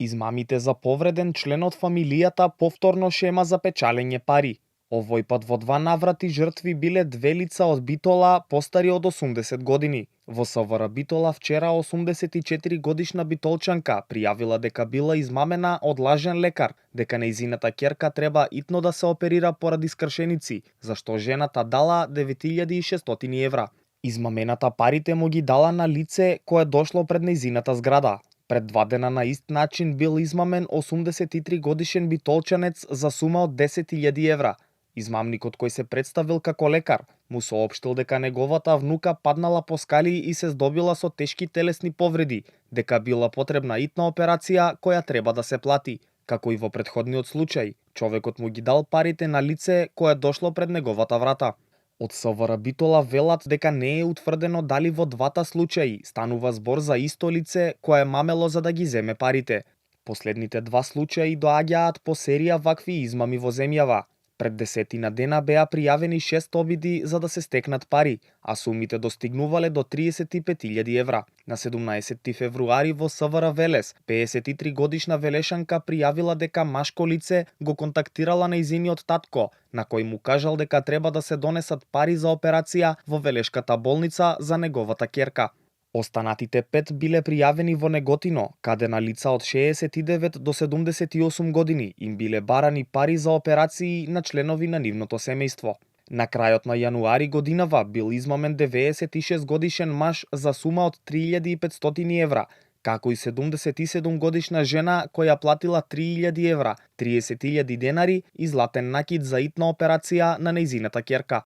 Измамите за повреден член од фамилијата повторно шема за печалење пари. Овој пат во два наврати жртви биле две лица од Битола постари од 80 години. Во СВР Битола вчера 84 годишна битолчанка пријавила дека била измамена од лажен лекар, дека нејзината ќерка треба итно да се оперира поради скршеници, зашто жената дала 9600 евра. Измамената парите му ги дала на лице кое дошло пред нејзината зграда. Пред 2 дена на ист начин бил измамен 83 годишен битолчанец за сума од 10.000 евра. Измамникот, кој се представил како лекар, му соопштил дека неговата внука паднала по скали и се здобила со тешки телесни повреди, дека била потребна итна операција која треба да се плати. Како и во претходниот случај, човекот му ги дал парите на лице кое дошло пред неговата врата. Од СВР Битола велат дека не е утврдено дали во двата случаи станува збор за исто лице кое мамело за да ги земе парите. Последните два случаи доаѓаат по серија вакви измами во земјава. Пред 10 дена беа пријавени 6 обиди за да се стекнат пари, а сумите достигнувале до 35.000 евра. На 17 февруари во СВР Велес, 53 годишна велешанка пријавила дека машко лице го контактирала нејзиниот татко, на кој му кажал дека треба да се донесат пари за операција во велешката болница за неговата ќерка. Останатите 5 биле пријавени во Неготино, каде на лица од 69 до 78 години им биле барани пари за операции на членови на нивното семејство. На крајот на јануари годинава бил измамен 96 годишен маж за сума од 3500 евра, како и 77 годишна жена која платила 3000 евра, 30.000 денари и златен накид за итна операција на нејзината ќерка.